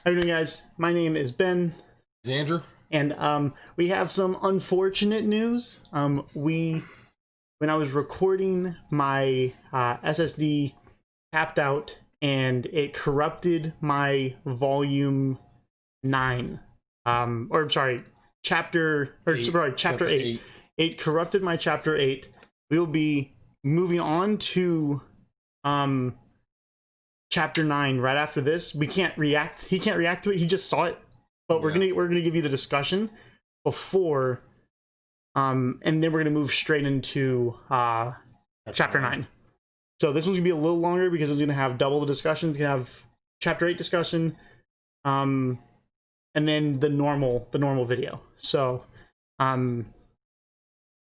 how you doing, guys? My name is Ben. It's Andrew. And we have some unfortunate news. When I was recording, my SSD tapped out and it corrupted my volume 9. Chapter 8. It corrupted my chapter 8. We will be moving on to chapter 9 right after this. We can't react. He can't react to it. He just saw it. But we're gonna give you the discussion before, and then we're gonna move straight into chapter 9. So this one's gonna be a little longer because it's gonna have double the discussion. It's gonna have chapter 8 discussion, and then the normal video. So, like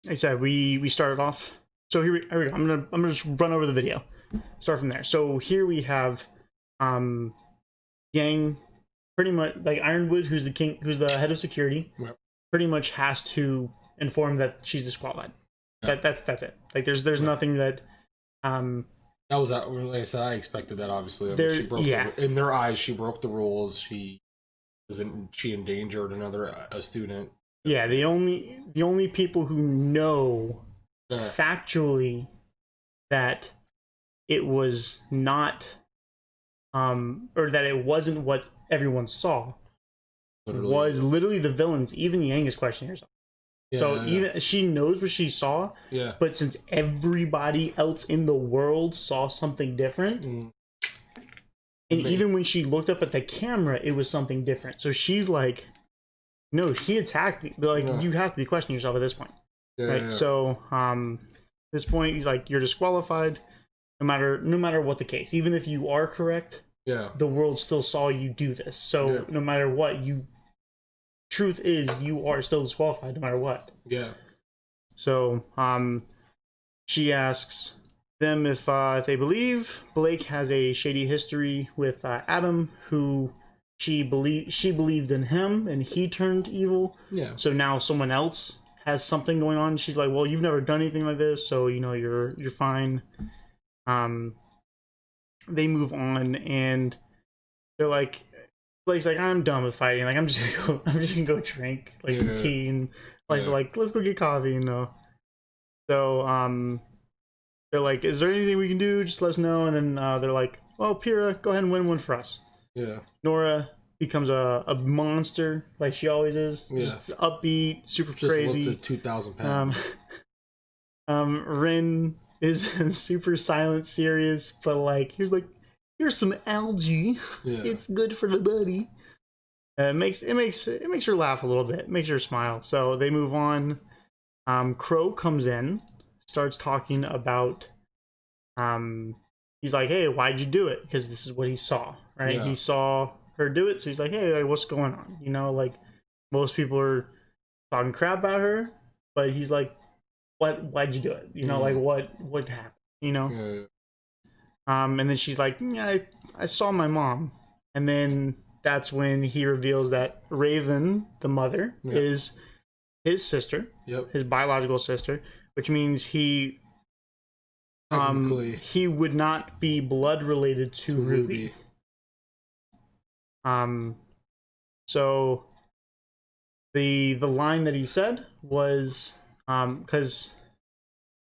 I said, we started off. So here we go. I'm gonna just run over the video. Start from there. So here we have Yang, pretty much like Ironwood, who's the head of security. Yep. Pretty much has to inform that she's disqualified. Yep. That's it. Like there's nothing that that was that. Like I said, I expected that. Obviously, she broke in their eyes. She broke the rules. She endangered a student. Yeah, the only people who know factually that it was not or that it wasn't what everyone saw was literally the villains. Even Yang is questioning herself. Even she knows what she saw. Yeah. But since everybody else in the world saw something different, and even when she looked up at the camera, it was something different. So she's like, "No, he attacked me." But like, you have to be questioning yourself at this point, right? Yeah. So, at this point, he's like, "You're disqualified, no matter what the case. Even if you are correct, the world still saw you do this. So no matter what, truth is you are still disqualified, no matter what." Yeah. So, she asks them if they believe Blake has a shady history with Adam, who she believed in him and he turned evil. Yeah. So now someone else has something going on. She's like, "Well, you've never done anything like this, so you're fine." They move on and they're like, Blake's like, "I'm done with fighting. Like, I'm just gonna go drink like some tea." And Blake's like, "Let's go get coffee," So they're like, "Is there anything we can do? Just let us know." And then they're like, "Well, Pyrrha, go ahead and win one for us." Yeah. Nora becomes a monster like she always is. Yeah. Just upbeat, super crazy. Just 2,000 pounds. Rin is super silent, serious, but like here's some algae. Yeah. It's good for the body. It makes her laugh a little bit. It makes her smile. So they move on. Crow comes in, starts talking about. He's like, "Hey, why'd you do it?" Because this is what he saw, right? Yeah. He saw her do it, so he's like, "Hey, like, what's going on?" Like most people are talking crap about her, but he's like, why'd you do it? Like what happened? Yeah. And then she's like, "Yeah, I saw my mom." And then that's when he reveals that Raven, the mother, is his sister, his biological sister, which means he would not be blood related to Ruby. So the line that he said was because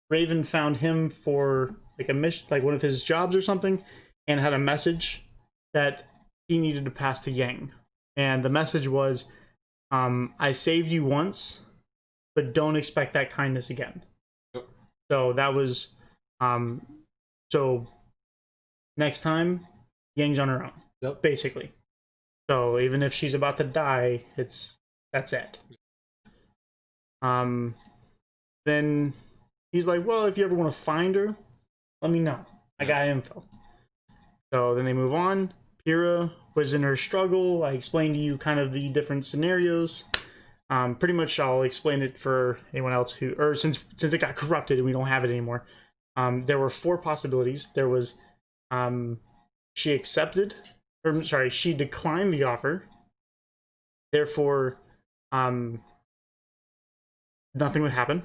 Raven found him for like a mission, like one of his jobs or something, and had a message that he needed to pass to Yang. And the message was, "I saved you once, but don't expect that kindness again." Yep. So that was, so next time, Yang's on her own, basically. So even if she's about to die, that's it. Then he's like, "Well, if you ever want to find her, let me know. I got info." So then they move on. Pyrrha was in her struggle. I explained to you kind of the different scenarios. Pretty much I'll explain it for anyone else since it got corrupted and we don't have it anymore. There were 4 possibilities. There was she declined the offer. Therefore, nothing would happen.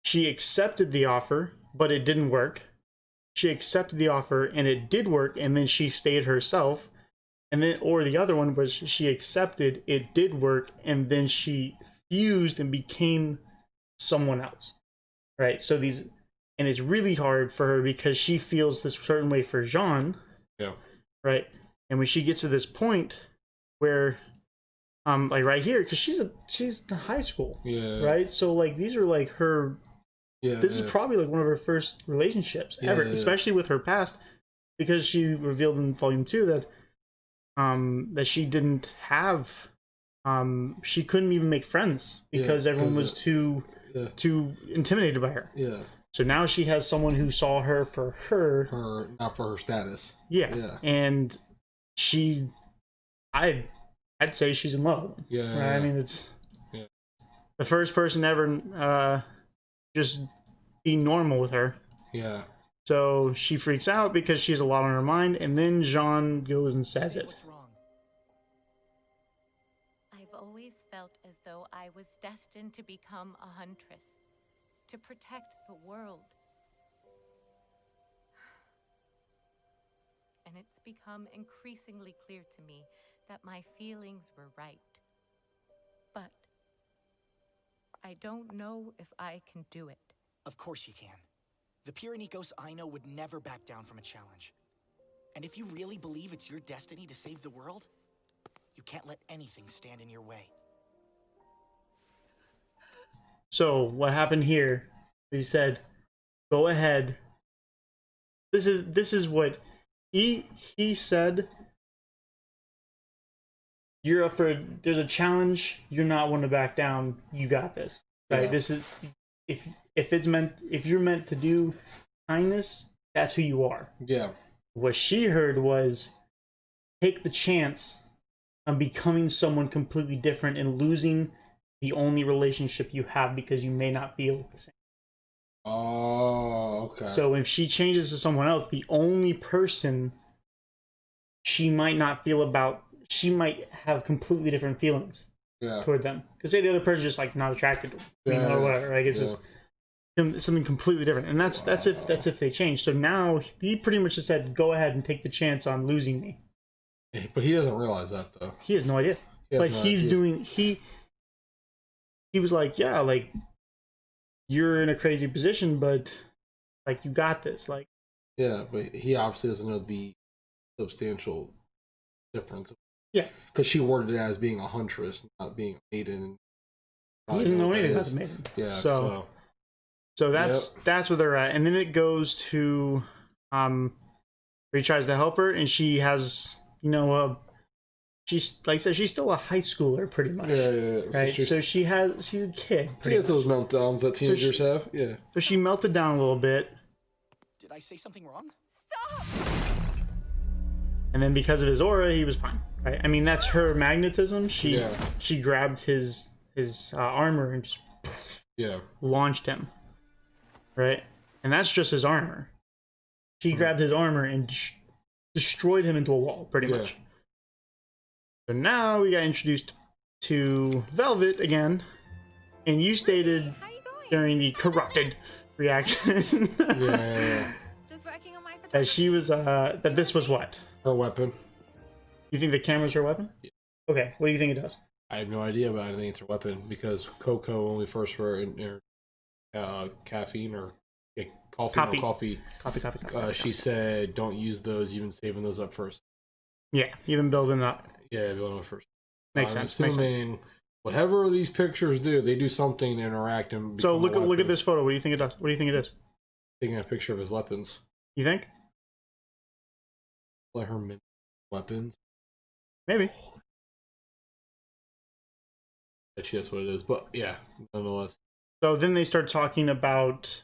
She accepted the offer, but it didn't work. She accepted the offer and it did work, and then she stayed herself. And then, or the other one was she accepted, it did work, and then she fused and became someone else, right? So these, and it's really hard for her because she feels this certain way for Jean, right? And when she gets to this point where, like right here, because she's in high school, right? So like these are like her, this is probably like one of her first relationships ever, especially with her past, because she revealed in Volume 2 that that she didn't have, she couldn't even make friends because everyone was too intimidated by her. So now she has someone who saw her for her, not for her status. And I'd say she's in love. Right? I mean, it's the first person ever just be normal with her. So she freaks out because she has a lot on her mind, and then Jean goes and says it. What's wrong? I've always felt as though I was destined to become a huntress, to protect the world. And it's become increasingly clear to me that my feelings were right. But I don't know if I can do it. Of course you can. The Pyrenicos I know would never back down from a challenge. And if you really believe it's your destiny to save the world, you can't let anything stand in your way. So what happened here? He said, "Go ahead." This is what he said. You're up for. There's a challenge. You're not one to back down. You got this, right? This is if you're meant to do kindness, that's who you are. What she heard was, take the chance on becoming someone completely different and losing the only relationship you have because you may not feel the same. Oh, okay. So if she changes to someone else, the only person she might not feel about, she might have completely different feelings toward them. Because say the other person's just like not attracted to them, or whatever. Like it's just something completely different, and that's if they change. So now he pretty much just said, "Go ahead and take the chance on losing me." But he doesn't realize that though. He has no idea. But he's doing he was like, "Yeah, like you're in a crazy position, but like you got this." Like, but he obviously doesn't know the substantial difference. Because she worded it as being a huntress, not being a maiden. He doesn't know anything about the maiden. So that's where they're at, and then it goes to where he tries to help her, and she has, she's like I said, she's still a high schooler pretty much. Right. So she's a kid. She has those meltdowns that teenagers have. So she melted down a little bit. Did I say something wrong? Stop! And then because of his aura, he was fine. Right. I mean, that's her magnetism. She grabbed his armor and just launched him. Right? And that's just his armor. She grabbed his armor and destroyed him into a wall, pretty much. So now we got introduced to Velvet again. And you stated during the corrupted reaction Just working on my that she was, that this was what? Her weapon. You think the camera's her weapon? Okay, what do you think it does? I have no idea, but I think it's her weapon because Coco, when we first were in caffeine or coffee. She said, "Don't use those. You've been saving those up first." Yeah, you've been building up. Yeah, building up first. Makes sense. Whatever these pictures do, they do something to interact and. So look at this photo. What do you think it does? What do you think it is? Taking a picture of his weapons. You think? Let her mimic weapons. Maybe. That's what it is, but yeah, nonetheless. So then they start talking about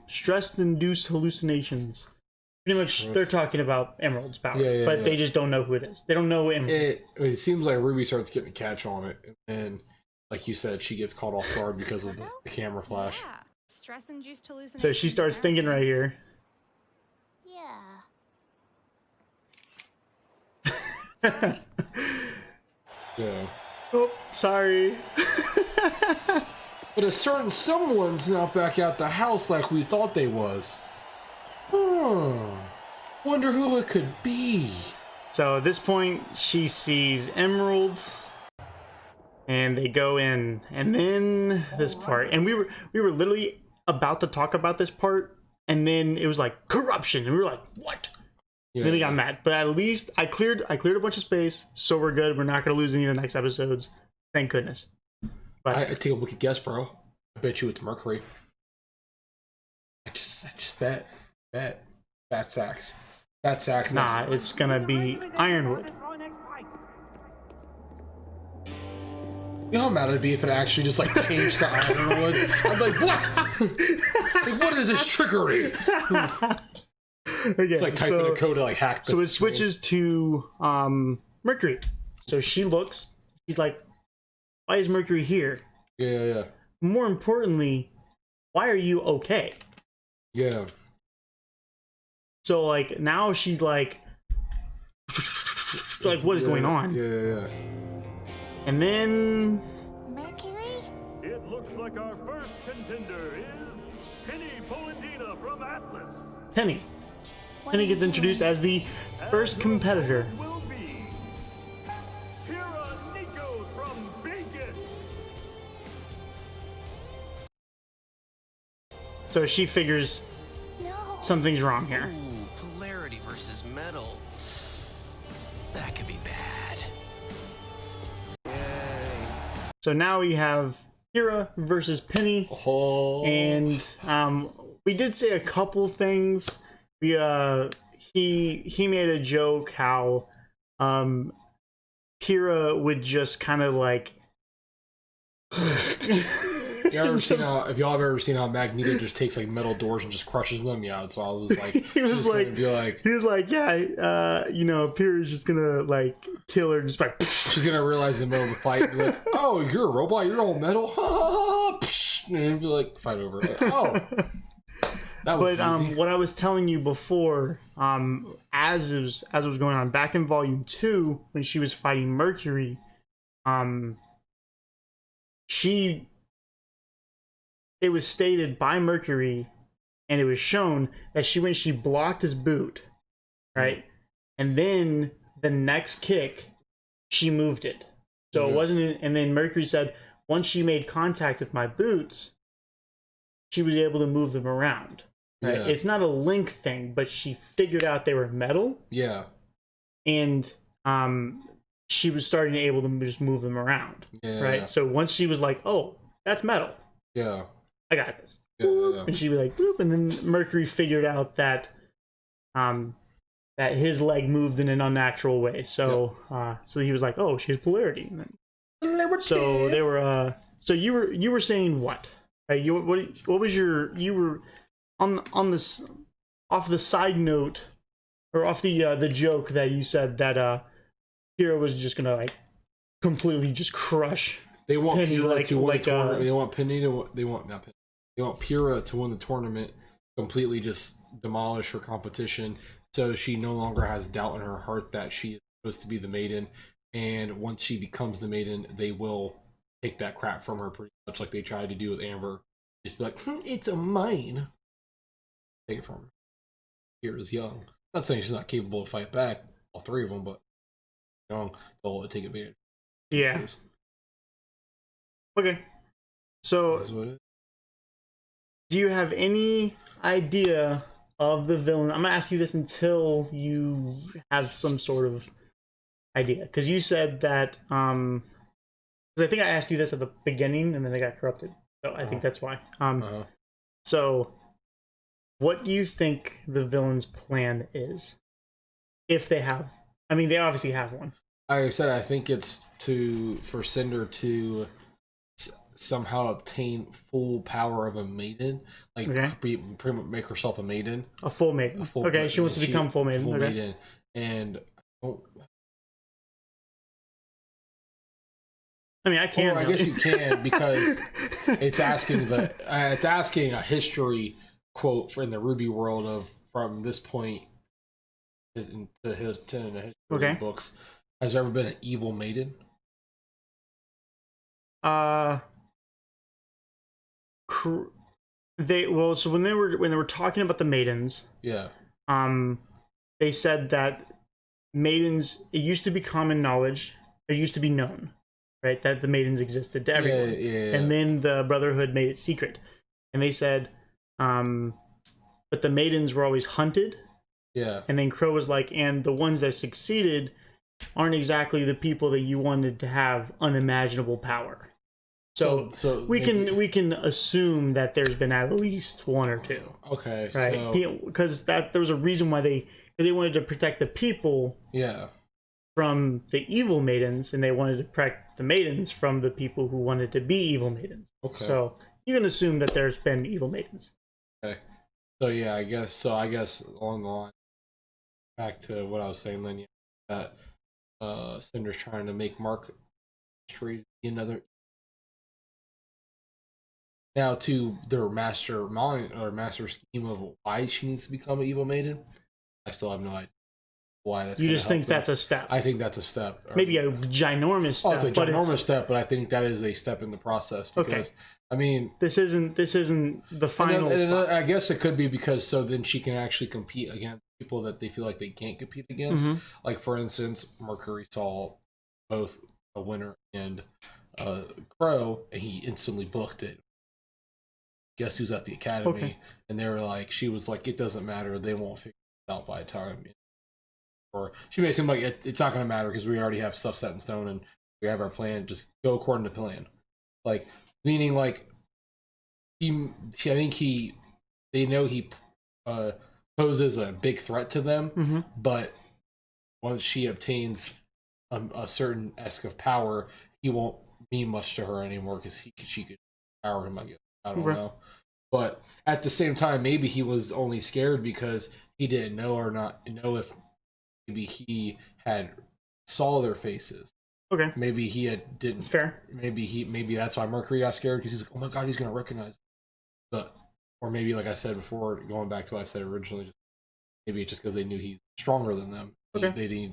stress-induced hallucinations. Pretty much, they're talking about Emerald's power, but they just don't know who it is. They don't know Emerald. It seems like Ruby starts getting a catch on it, and like you said, she gets caught off guard because of the camera flash. Yeah. Stress-induced hallucinations. So she starts thinking right here. Yeah. Oh, sorry. But a certain someone's not back at the house like we thought they was. Wonder who it could be. So at this point, she sees Emerald, and they go in, and then this part, and we were literally about to talk about this part, and then it was like corruption, and we were like, what? Yeah, then we got mad, but at least I cleared a bunch of space, so we're good. We're not gonna lose any of the next episodes, thank goodness. But I take a wicked guess, bro. I bet you it's Mercury. I just bet fat sacks. nah, it's gonna be Ironwood. You know how mad I'd be if it actually just like changed to Ironwood? I'm like, what? Like, what is this trickery? Okay, It's like typing a code to like hack the so it switches to Mercury. So she looks, she's like, why is Mercury here? Yeah. More importantly, why are you okay? Yeah. So like now she's like what is going on? Yeah. And then Mercury? It looks like our first contender is Penny Polandina from Atlas. Penny What are you gets introduced doing? as the first competitor. Will be Kira Nikos from Vegas. So she figures No. something's wrong here. Ooh, polarity versus metal. That could be bad. So now we have Kira versus Penny. Oh. And we did say a couple things. We he made a joke how Kira would just kind of like If y'all have ever seen how Magneto just takes like metal doors and just crushes them, yeah, that's why I was like, he was like, yeah, you know, Kira's just gonna like kill her, just like she's gonna realize in the middle of the fight, and be like, oh, you're a robot, you're all metal, and it'd be like, fight over it. Like, oh, that was easy. What I was telling you before, as it was going on back in Volume 2 when she was fighting Mercury, it was stated by Mercury, and it was shown that when she blocked his boot, right, and then the next kick, she moved it. So it wasn't, and then Mercury said once she made contact with my boots, she was able to move them around. Right? Yeah. It's not a link thing, but she figured out they were metal. Yeah. And she was starting to able to just move them around. Yeah. Right. So once she was like, "Oh, that's metal. Yeah. I got this." Yeah. And she'd be like, "Boop," and then Mercury figured out that that his leg moved in an unnatural way. So so he was like, "Oh, she has polarity." And then, so they were so you were saying what? Right? What was you were on this off the side note, or off the joke that you said that Kira was just gonna like completely just crush. They want Penny, Pyrrha to win the tournament. They want Pyrrha to win the tournament, completely just demolish her competition, so she no longer has doubt in her heart that she is supposed to be the maiden. And once she becomes the maiden, they will take that crap from her, pretty much like they tried to do with Amber. Just be like, it's a mine. Take it from her. Pyrrha's young. Not saying she's not capable to fight back, all three of them, but young, they'll take advantage. Yeah. Okay. So, do you have any idea of the villain? I'm gonna ask you this until you have some sort of idea, because you said that. Because I think I asked you this at the beginning, and then they got corrupted. So I think that's why. So, what do you think the villain's plan is? If they have, I mean, they obviously have one. Like I said, I think it's for Cinder to somehow obtain full power of a maiden, like pretty much make herself a maiden, a full maiden. Okay, she wants to become full maiden. Maiden, and I mean, I can. I guess you can, because it's asking a history quote in the RWBY world of from this point in the history books. Has there ever been an evil maiden? So when they were talking about the maidens, yeah, they said that maidens, it used to be common knowledge, it used to be known, right, that the maidens existed to everyone. Yeah. And then the Brotherhood made it secret. And they said, but the maidens were always hunted. Yeah. And then Crow was like, and the ones that succeeded aren't exactly the people that you wanted to have unimaginable power. So we can assume that there's been at least one or two. Okay. Right. Because there was a reason why they wanted to protect the people. Yeah. From the evil maidens, and they wanted to protect the maidens from the people who wanted to be evil maidens. Okay. So you can assume that there's been evil maidens. Okay. So yeah, I guess along the line, back to what I was saying then, yeah, that Cinder's trying to make Mark be another. Now to their master mind or master scheme of why she needs to become an evil maiden, I still have no idea. Why that's you just think that's a step. I think that's a step. Maybe a ginormous step. Oh, it's a ginormous step, but I think that is a step in the process. Because, I mean, this isn't the final. And I guess it could be because so then she can actually compete against people that they feel like they can't compete against. Mm-hmm. Like for instance, Mercury saw both a winner and Crow, and he instantly booked it. Guess who's at the academy? Okay. And they were like, she was like, it doesn't matter. They won't figure it out by the time. Or she made it seem like it's not going to matter because we already have stuff set in stone and we have our plan. Just go according to plan. Like, meaning like, they know he poses a big threat to them, mm-hmm. but once she obtains a certain esque of power, he won't mean much to her anymore because she could power him, I guess. I don't know. But at the same time, maybe he was only scared because he didn't know if maybe he had saw their faces. Okay. Maybe he didn't. It's fair. Maybe that's why Mercury got scared because he's like, oh my god, he's gonna recognize it. But or maybe like I said before, going back to what I said originally, maybe it's just because they knew he's stronger than them. Okay.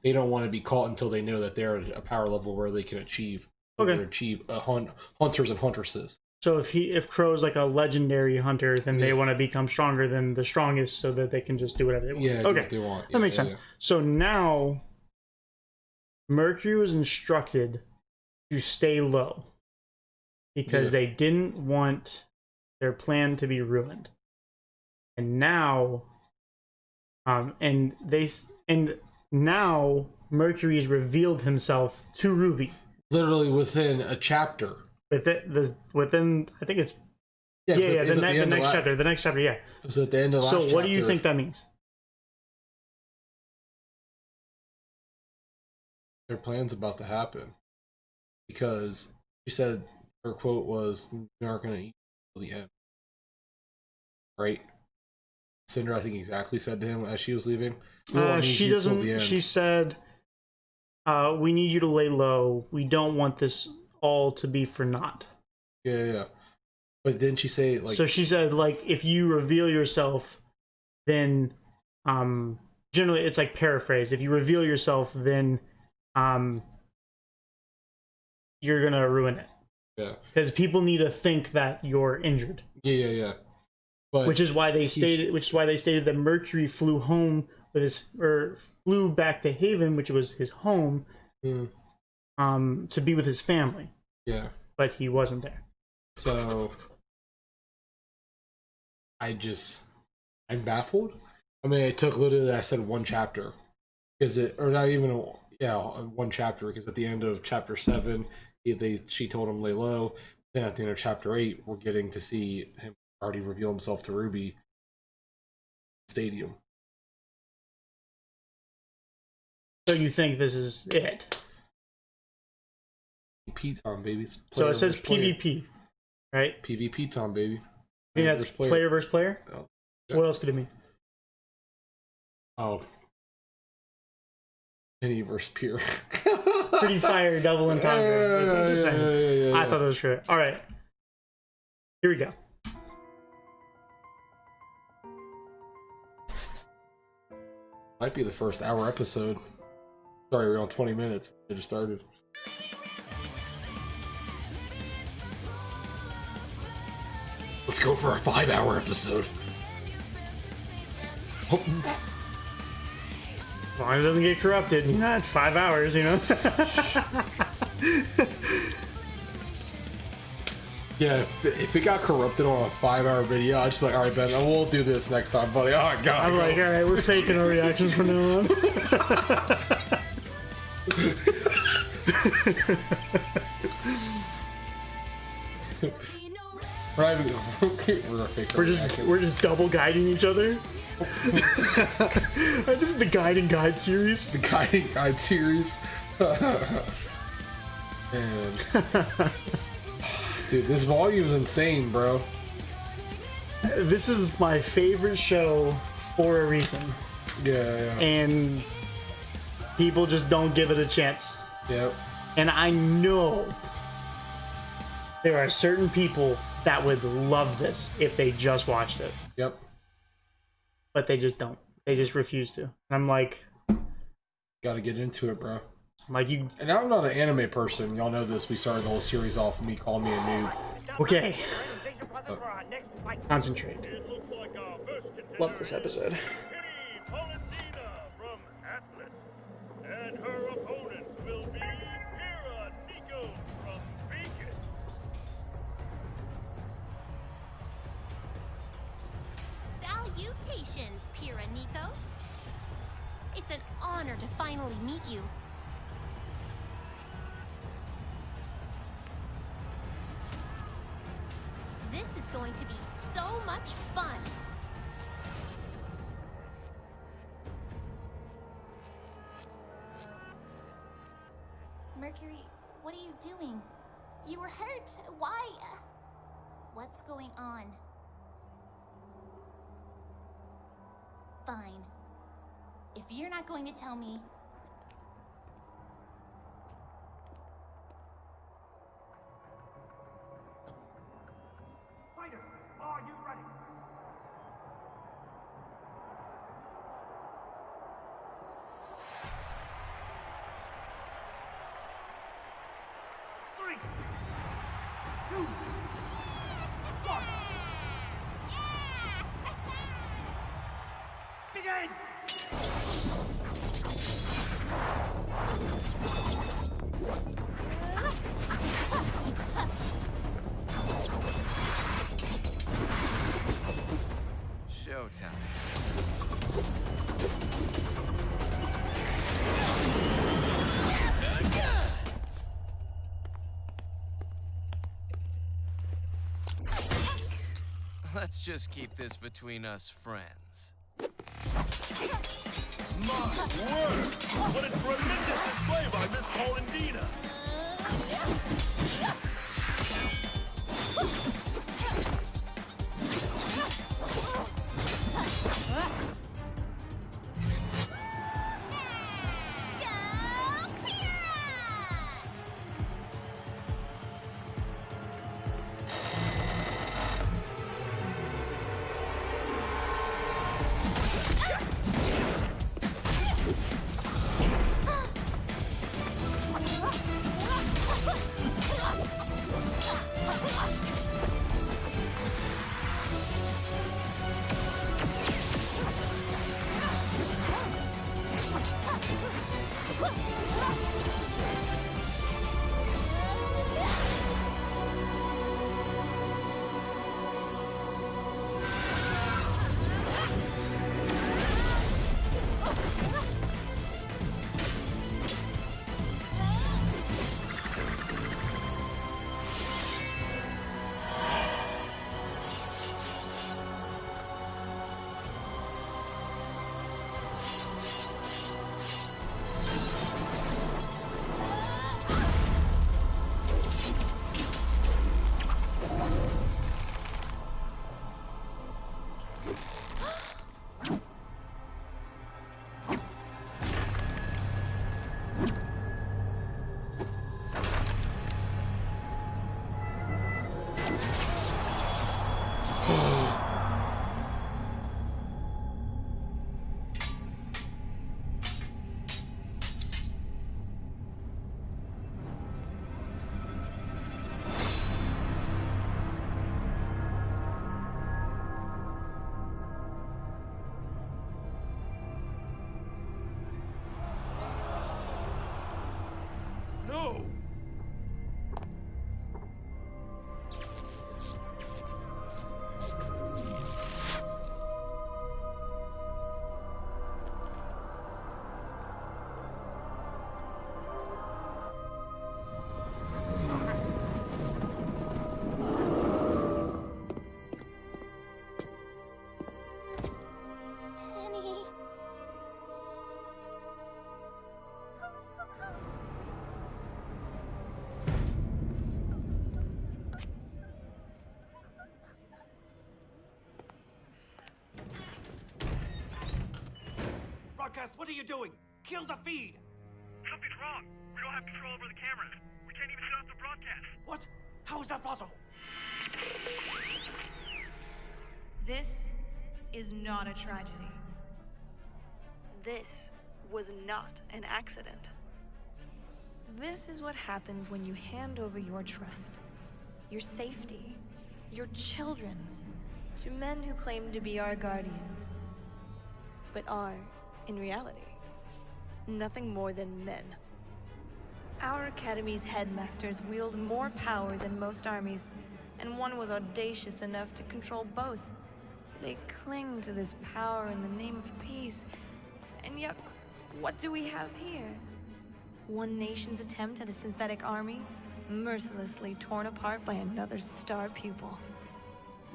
They don't want to be caught until they know that they're at a power level where they can achieve. Okay. Achieve hunters and huntresses. So if Crow's like a legendary hunter, then they want to become stronger than the strongest, so that they can just do whatever they want. Yeah. Okay. What they want. That makes sense. Yeah. So now Mercury was instructed to stay low because they didn't want their plan to be ruined. And now, now Mercury's revealed himself to RWBY. Literally within a chapter. Within I think it's the next chapter. Yeah. It was at the end of last chapter. So what do you think that means? Their plan's about to happen because she said her quote was, "We aren't going to eat till the end." Right? Cinder, I think, exactly said to him as she was leaving. She doesn't. She said, "We need you to lay low. We don't want this all to be for naught." Yeah. But didn't she say like? So she said like, if you reveal yourself, then, generally it's like paraphrase. If you reveal yourself, then, you're gonna ruin it. Yeah. Because people need to think that you're injured. Yeah. But which is why they stated that Mercury flew home flew back to Haven, which was his home, to be with his family. Yeah. But he wasn't there. So I'm baffled. I mean, it took literally, I said one chapter, one chapter, because at the end of chapter 7, she told him lay low. Then at the end of chapter 8, we're getting to see him already reveal himself to RWBY Stadium. So you think this is it? PvP time, baby. So it says PvP, right? PvP time, baby. I think that's player versus player? Oh, yeah. What else could it mean? Oh. Penny versus Pure. Pretty fire, double entendre. I'm just saying. I thought that was great. Alright. Here we go. Might be the first hour episode. Sorry, we're on 20 minutes. It just started. Let's go for a 5-hour episode. Oh. As long as it doesn't get corrupted, you know, 5 hours, you know. Yeah, if it got corrupted on a 5-hour video, I'd just be like, all right, Ben, we'll do this next time, buddy. Oh, God. I'm like, all right, we're faking our reactions from now on. We're just double guiding each other. This is the guide and guide series. The guide and guide series. Man. Dude, this volume is insane, bro. This is my favorite show for a reason. Yeah. And people just don't give it a chance. Yep. And I know there are certain people that would love this if they just watched it. Yep. But they just don't. They just refuse to. And I'm like, gotta get into it, bro. Like you, and I'm not an anime person. Y'all know this. We started the whole series off with me calling me a noob. Okay. Concentrate. Love this episode. Salutations, Pira Nikos. It's an honor to finally meet you. This is going to be so much fun. Mercury, what are you doing? You were hurt. Why? What's going on? Fine. If you're not going to tell me... Fighters, are you ready? Three, two, one. Begin! Showtime. Let's just keep this between us friends. My word! What a tremendous display by Miss Paulendina! No! Penny. Broadcast, what are you doing? Kill the feed! Something's wrong. We don't have control over the cameras. We can't even shut off the broadcast. What? How is that possible? This is not a tragedy. This was not an accident. This is what happens when you hand over your trust, your safety, your children, to men who claim to be our guardians, but are, in reality, nothing more than men. Our academy's headmasters wield more power than most armies, and one was audacious enough to control both. They cling to this power in the name of peace, and yet, what do we have here? One nation's attempt at a synthetic army, mercilessly torn apart by another star pupil.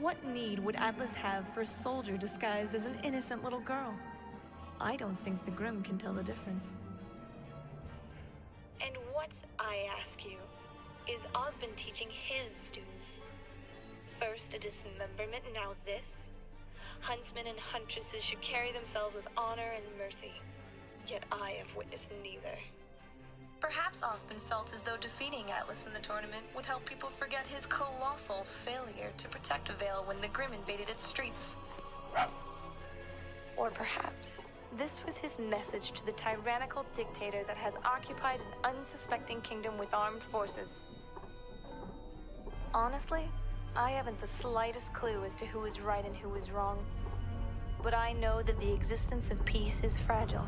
What need would Atlas have for a soldier disguised as an innocent little girl? I don't think the Grimm can tell the difference. And what, I ask you, is Osmond teaching his students? First a dismemberment, now this? Huntsmen and huntresses should carry themselves with honor and mercy. Yet I have witnessed neither. Perhaps Osmond felt as though defeating Atlas in the tournament would help people forget his colossal failure to protect Vale when the Grimm invaded its streets. Or perhaps this was his message to the tyrannical dictator that has occupied an unsuspecting kingdom with armed forces. Honestly, I haven't the slightest clue as to who is right and who is wrong. But I know that the existence of peace is fragile,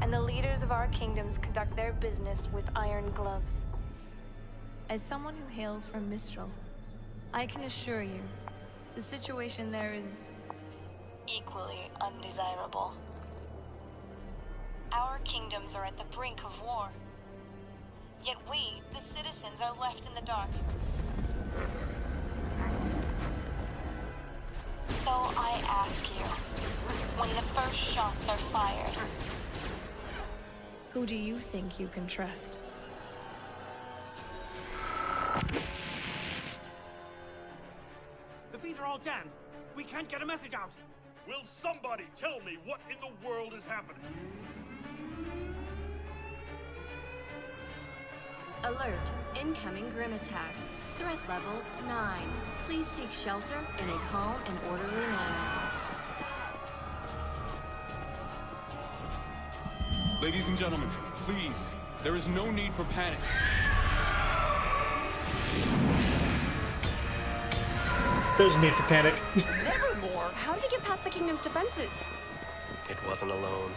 and the leaders of our kingdoms conduct their business with iron gloves. As someone who hails from Mistral, I can assure you, the situation there is equally undesirable. Our kingdoms are at the brink of war. Yet we, the citizens, are left in the dark. So I ask you, when the first shots are fired, who do you think you can trust? The feeds are all jammed. We can't get a message out. Will somebody tell me what in the world is happening? Alert. Incoming Grimm attack. Threat level 9. Please seek shelter in a calm and orderly manner. Ladies and gentlemen, please, there is no need for panic. There's a need for panic. Nevermore! How did he get past the kingdom's defenses? It wasn't alone.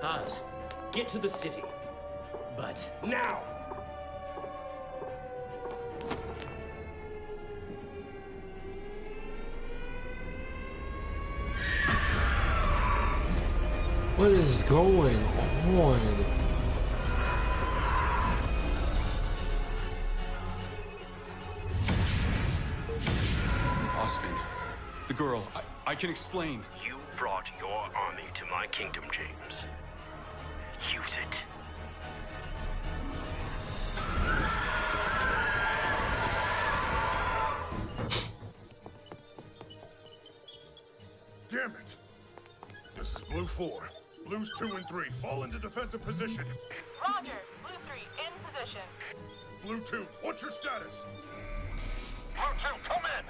Oz, get to the city. But now! What is going on? Osmond, the girl, I can explain. You brought your army to my kingdom, James. Use it. Damn it! This is Blue 4. Blues 2 and 3, fall into defensive position. Roger. Blue 3, in position. Blue 2, what's your status? Blue 2, come in!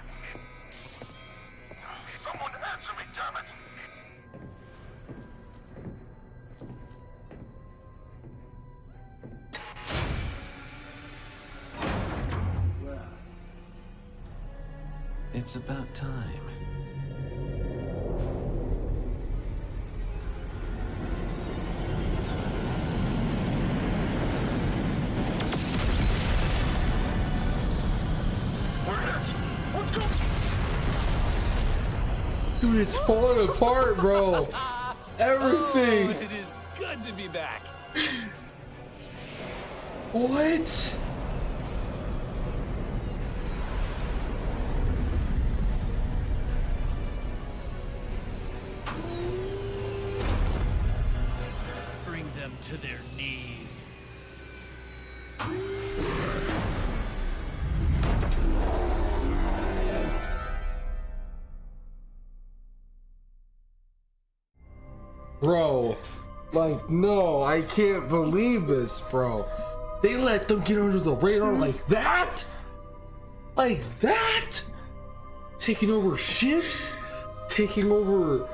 Someone answer me, damn it! It's about time. Dude, it's falling apart, bro. Everything. Oh, it is good to be back. What? Bring them to their knees. Bro, like, no, I can't believe this, bro. They let them get under the radar like that? Like that? Taking over ships? Taking over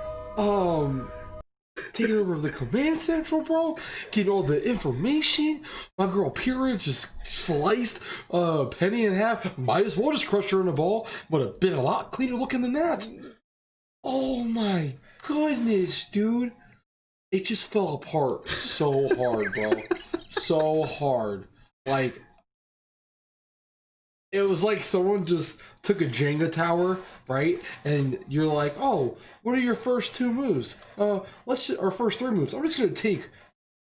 the command central, bro? Getting all the information? My girl Pyrrha just sliced Penny in half. Might as well just crush her in a ball. Would have been a lot cleaner looking than that. Oh my goodness, dude. It just fell apart so hard, bro. So hard. Like, it was like someone just took a Jenga tower, right? And you're like, oh, what are your first two moves? Our first three moves. I'm just gonna take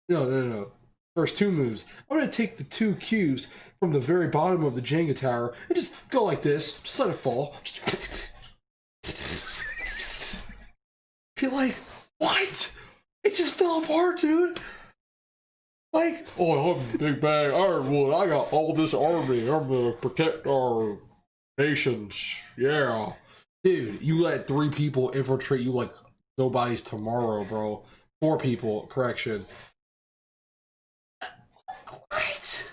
no. First two moves. I'm gonna take the two cubes from the very bottom of the Jenga tower and just go like this. Just let it fall. You're like, what? It just fell apart, dude. Like, oh, I'm Big Bang Ironwood. I got all this army. I'm gonna protect our nations. Yeah. Dude, you let 3 people infiltrate you like nobody's tomorrow, bro. 4 people, correction. What?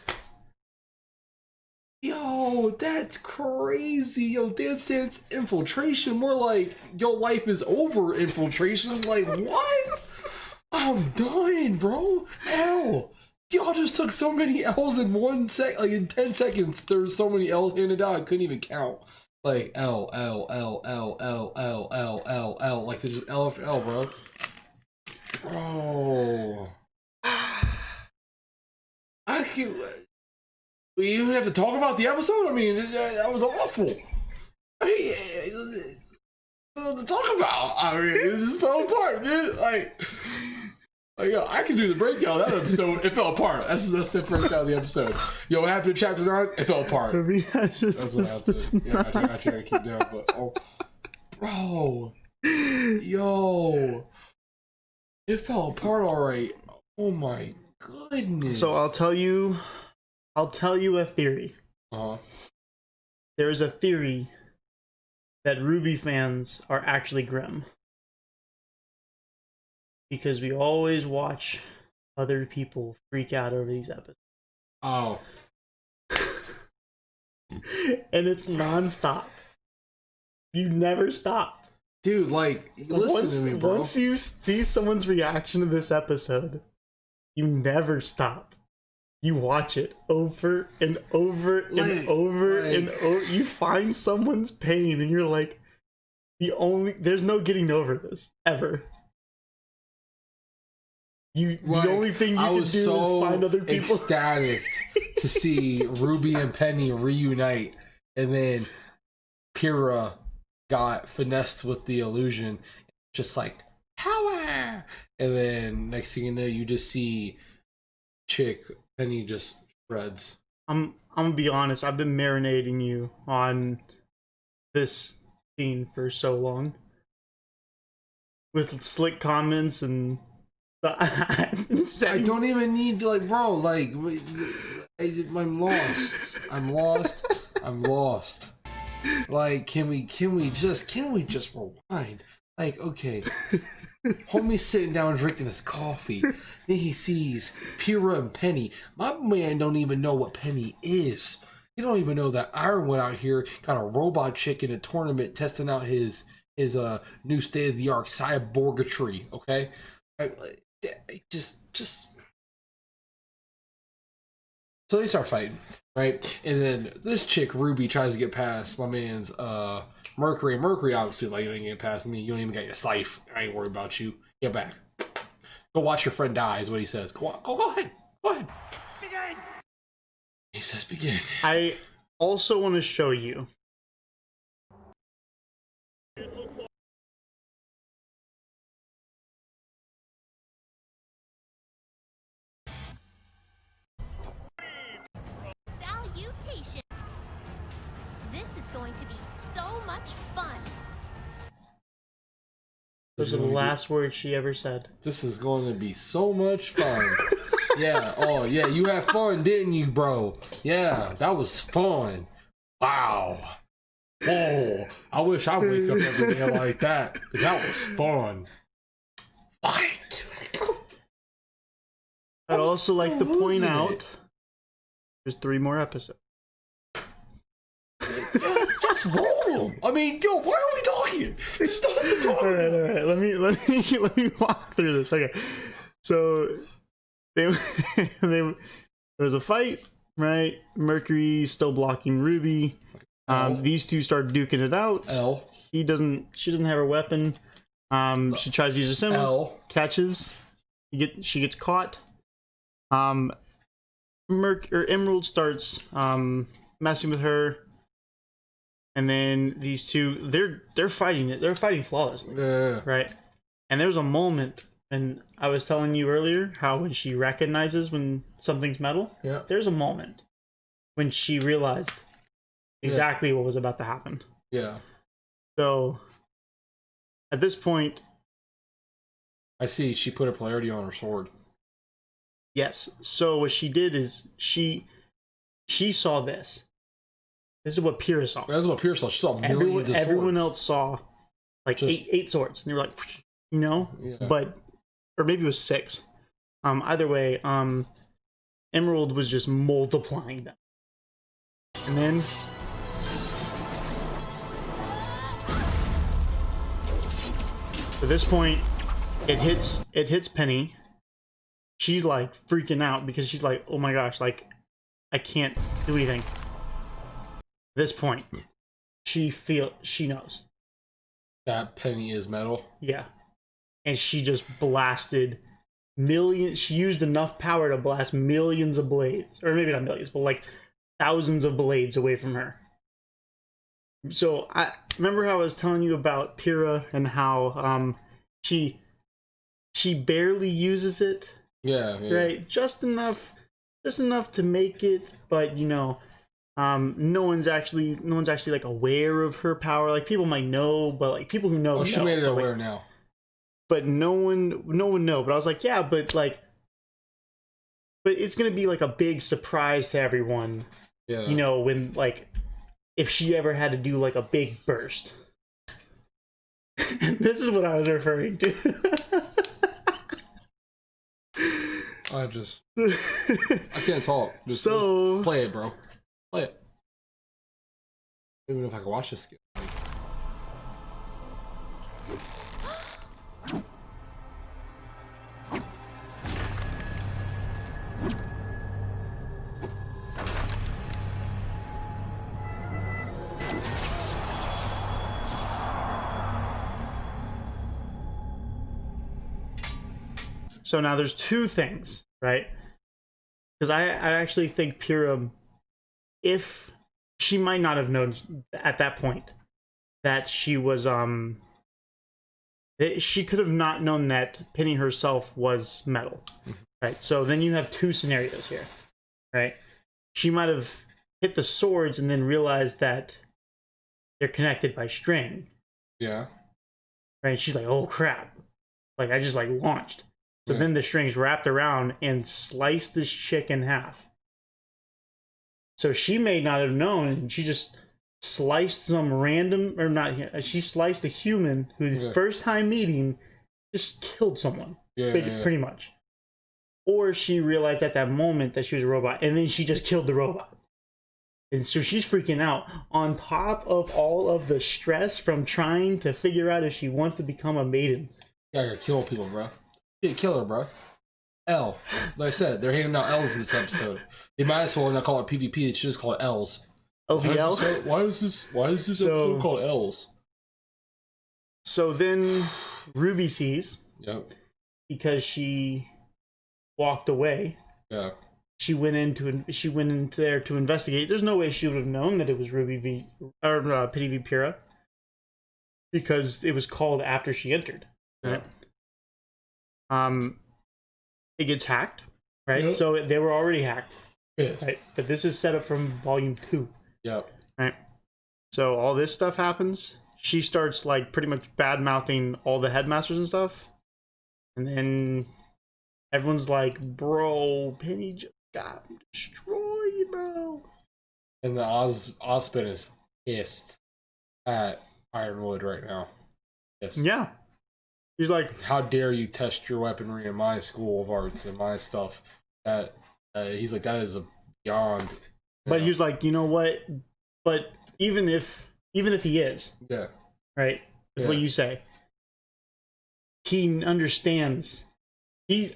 Yo, that's crazy. Yo, Dance Dance infiltration. More like your life is over infiltration. Like, what? I'm dying, bro. L. Y'all just took so many L's in 1 sec. Like in 10 seconds, there's so many L's handed out. I couldn't even count. Like L. Like there's just L after L, bro. Bro. I can't. We even have to talk about the episode. I mean, that was awful. I mean, to talk about. I mean, it just fell apart, dude. Like, yo, I can do the breakdown of that episode. It fell apart. That's the breakdown of the episode. Yo, what happened in chapter 9? It fell apart. That's what happened. Yeah, I try to keep down, but oh, bro, yo, it fell apart. All right. Oh my goodness. So I'll tell you a theory. There is a theory that RWBY fans are actually Grimm. Because we always watch other people freak out over these episodes. Oh. And it's nonstop. You never stop. Dude, like, listen to me, bro. Once you see someone's reaction to this episode, you never stop. You watch it over and over and over and over. You find someone's pain and you're like, there's no getting over this, ever. The only thing you can do is find other people. Ecstatic to see RWBY and Penny reunite, and then Pyrrha got finessed with the illusion, just like power. And then next thing you know, you just see Penny just shreds. I'm gonna be honest. I've been marinating you on this scene for so long with slick comments and. I don't even need to, like, bro, like, I'm lost. I'm lost. Like, can we just rewind? Like, okay, homie's sitting down drinking his coffee. Then he sees Pyrrha and Penny. My man don't even know what Penny is. He don't even know that Iron went out here, got a robot chick in a tournament testing out his new state-of-the-art cyborgatry, okay? Just so they start fighting, right? And then this chick RWBY tries to get past my man's Mercury. Mercury obviously like, you ain't get past me. You don't even got your scythe. I ain't worried about you. Get back. Go watch your friend die is what he says. Go ahead. Begin. He says begin. I also want to show you going to be so much fun. Those are the last words she ever said. This is going to be so much fun. Yeah. Oh, yeah. You had fun, didn't you, bro? Yeah, that was fun. Wow. Whoa. I wish I wake up every day like that. That was fun. What? I'd also like to point out there's 3 more episodes. Just roll them. I mean, yo, why are we talking? Just don't even talk. All right. Let me walk through this. Okay. So there was a fight, right? Mercury's still blocking Ruby. These two start duking it out. She doesn't have her weapon. She tries to use her semblance. Catches. She gets caught. Emerald starts messing with her. And then these two, they're fighting it. They're fighting flawlessly, right? And there's a moment, and I was telling you earlier how when she recognizes when something's metal, there's a moment when she realized exactly what was about to happen. Yeah. So at this point, I see she put a polarity on her sword. Yes. So what she did is she saw this. This is what Pyrrha saw. That's what Pyrrha saw. She saw millions of swords. Everyone else saw like eight swords. And they were like, you know? Yeah. But, or maybe it was 6. Either way, Emerald was just multiplying them. And then... at this point, it hits Penny. She's like freaking out because she's like, oh my gosh, like, I can't do anything. This point, she knows that Penny is metal. Yeah, and she just blasted millions. She used enough power to blast millions of blades, or maybe not millions, but like thousands of blades away from her. So I remember how I was telling you about Pyrrha and how she barely uses it. Yeah. Right, just enough to make it, but you know. No one's actually like aware of her power. Like people might know, but like people who know. Oh, she made it aware now. But no one know. But I was like, yeah, but it's gonna be like a big surprise to everyone. Yeah. You know, when like if she ever had to do like a big burst. This is what I was referring to. I can't talk. Just play it, bro. Play it. Even if I can watch this game. So now there's 2 things, right? Because I actually think Pyrrha, if she might not have known at that point that she was she could have not known that Penny herself was metal, right? So then you have 2 scenarios here, right? She might have hit the swords and then realized that they're connected by string. Yeah. Right? She's like, oh crap, like I just like launched. So then the strings wrapped around and sliced this chick in half. So she may not have known. She just sliced some random, or not, she sliced a human who first time meeting just killed someone. Pretty much. Or she realized at that moment that she was a robot, and then she just killed the robot. And so she's freaking out on top of all of the stress from trying to figure out if she wants to become a maiden. You gotta kill people, bro. You kill her, bro. L. Like I said, they're handing out L's in this episode. They might as well not call it PvP. They should just call it L's. LVL? Why is this episode called L's? So then Ruby sees. Yep. Because she walked away. Yeah. She went in there to investigate. There's no way she would have known that it was Penny v Pyrrha, because it was called after she entered. Right? It gets hacked, right? Yep. So they were already hacked, right? But this is set up from volume 2. Yep. Right. So all this stuff happens. She starts like pretty much bad mouthing all the headmasters and stuff, and then everyone's like, "Bro, Penny just got destroyed, bro." And the Ozpin is pissed at Ironwood right now. Pissed. Yeah, he's like, "How dare you test your weaponry in my school of arts and my stuff?" That he's like, that is a beyond. But he was like, you know what? But even if he is, yeah, right, that's what you say. He understands.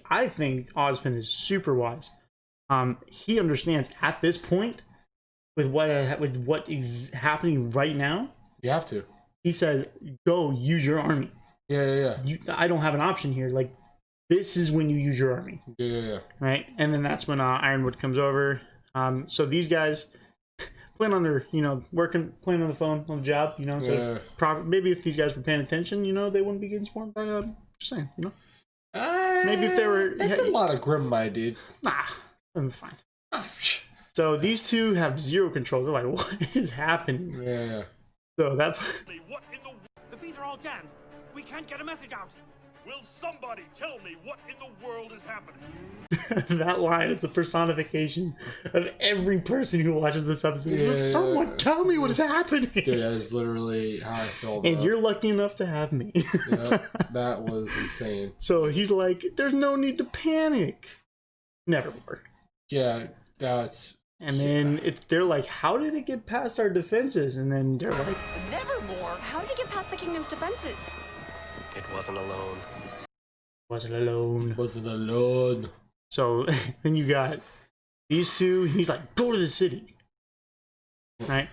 I think Ozpin is super wise. He understands at this point with what is happening right now. You have to. He said, "Go use your army." Yeah. I don't have an option here. Like, this is when you use your army. Yeah. Right, and then that's when Ironwood comes over. So these guys plan on their, playing on the phone on the job, So maybe if these guys were paying attention, they wouldn't be getting swarmed by. Just saying, maybe if they were. That's a lot of grim, my dude. Nah, I'm fine. So these two have zero control. They're like, what is happening? Yeah. So that. The feeds are all jammed. We can't get a message out. Will somebody tell me what in the world is happening? That line is the personification of every person who watches this episode. Will someone tell me what is happening? Dude, that is literally how I felt. And you're lucky enough to have me. That was insane. So he's like, there's no need to panic. Never more. Yeah, that's... And then they're like, how did it get past our defenses? And then they're like... Nevermore! How did it get past the kingdom's defenses? It wasn't alone. Wasn't alone. So then you got these two. He's like, go to the city. Right?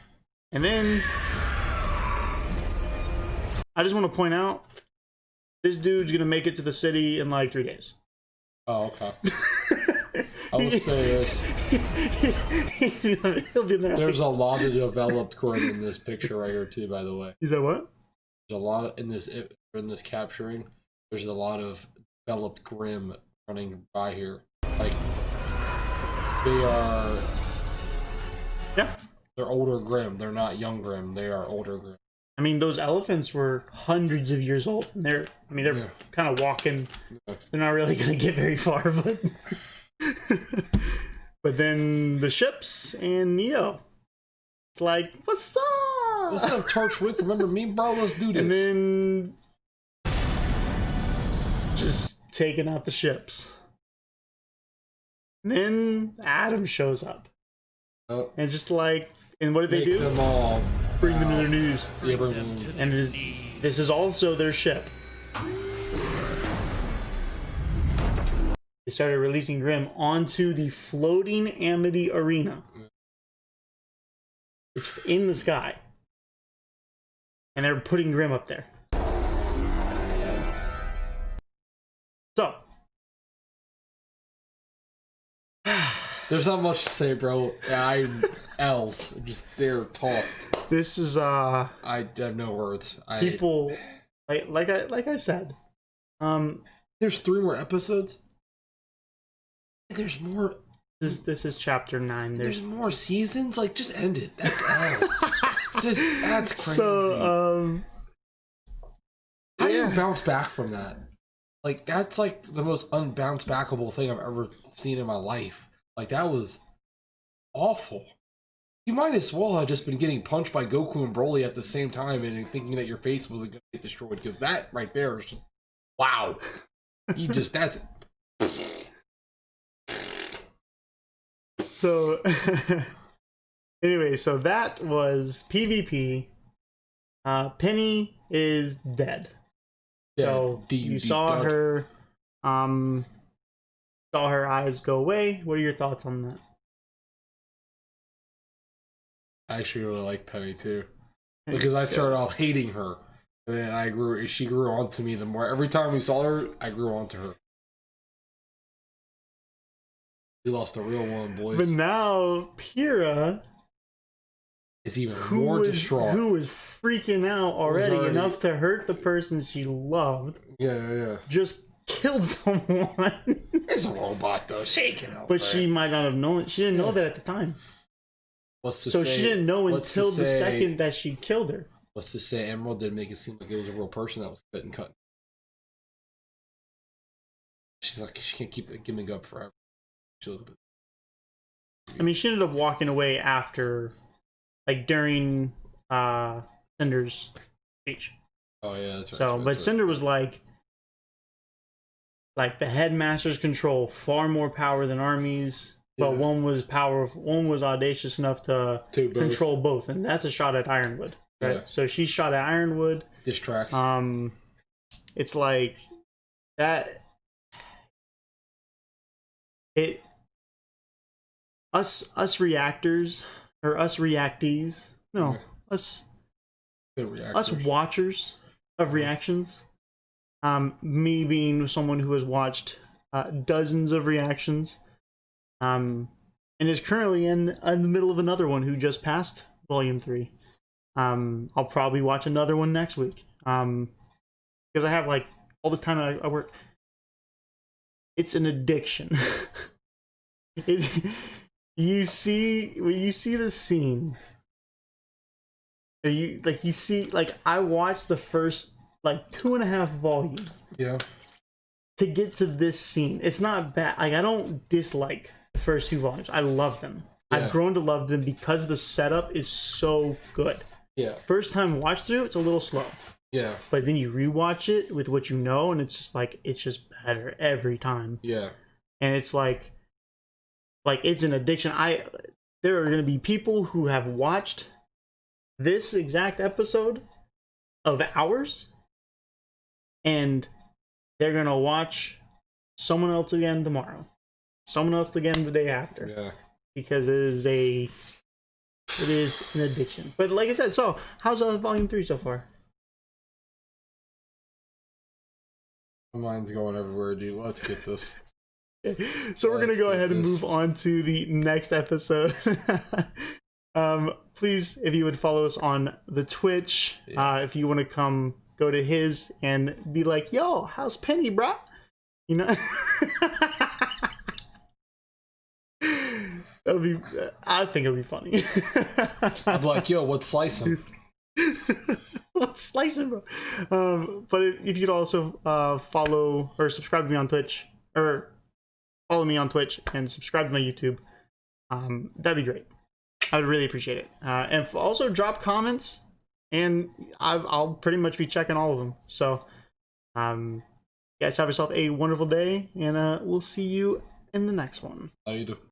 And then I just want to point out, this dude's going to make it to the city in like 3 days. Oh, okay. I will say this. He'll be there. There's a lot of developed grim in this picture right here too, by the way. Is that what? There's a lot in this capturing. There's a lot of developed grim running by here. Like, they are... Yeah. They're older grim. They're not young grim. They are older grim. I mean, those elephants were hundreds of years old. And they're kind of walking. Yeah. They're not really going to get very far, but... But then the ships and Neo. It's like, what's up? What's up, Torchwick? Remember me, bro? Let's do this. And then... just taking out the ships. And then Adam shows up. Oh. And just like, and what did they do? Them all. Bring them to their knees. Yeah, bring them to and this is also their ship. They started releasing Grim onto the floating Amity Arena. It's in the sky. And they're putting Grim up there. So. There's not much to say, bro. L's. Just, they're tossed. This is, I have no words. People, like I said. There's 3 more episodes? There's more. This is chapter 9. There's more seasons. Like, just end it. That's else. That's crazy. So how do you bounce back from that? Like, that's like the most unbounce backable thing I've ever seen in my life. Like, that was awful. You might as well have just been getting punched by Goku and Broly at the same time and thinking that your face wasn't going to get destroyed, because that right there is just wow. That's. So, anyway, so that was PvP. Penny is dead. So you saw her, saw her eyes go away. What are your thoughts on that? I actually really like Penny too, because I started off hating her, and then she grew on to me the more. Every time we saw her, I grew on to her. We lost a real one, boys. But now Pyrrha is even more distraught. Who is freaking out already enough to hurt the person she loved. Yeah. Just killed someone. It's a robot, though. She can help. But she might not have known it. She didn't know that at the time. So she didn't know until the second that she killed her. What's to say Emerald didn't make it seem like it was a real person that was spit and cut. She's like, she can't keep the gimmick up forever. I mean, she ended up walking away after, like, during Cinder's speech. Oh, yeah, that's right. So, but Cinder was like, the headmasters control far more power than armies, but one was audacious enough to control both, and that's a shot at Ironwood. Right? Yeah. So she shot at Ironwood. Distracts. It's like that. Us reactors or us reactees. No, us watchers of reactions. Me being someone who has watched dozens of reactions, and is currently in the middle of another one who just passed Volume 3. I'll probably watch another one next week. Because I have like all this time I work. It's an addiction. You see the scene. You see, I watched the first 2.5 volumes. Yeah. To get to this scene. It's not bad. I don't dislike the first 2 volumes. I love them. Yeah. I've grown to love them because the setup is so good. Yeah. First time watch through, it's a little slow. Yeah. But then you rewatch it with what you know, and it's just it's just better every time. Yeah. And it's like it's an addiction. There are going to be people who have watched this exact episode of ours, and they're going to watch someone else again tomorrow, someone else again the day after. Yeah. Because it is an addiction. But like I said, so how's Volume 3 so far? My mind's going everywhere, dude. Let's get this. So we're gonna go ahead and move on to the next episode. Please, if you would follow us on the Twitch, if you want to go to his and be like, yo, how's Penny, bro? You know. I think it'll be funny. I'm like, yo, what's slicing? What's slicing, bro? But if you could also follow or subscribe to me on Twitch, or follow me on Twitch and subscribe to my YouTube, that'd be great. I would really appreciate it. And also drop comments, and I'll pretty much be checking all of them. So, you guys have yourself a wonderful day, and we'll see you in the next one. How you do?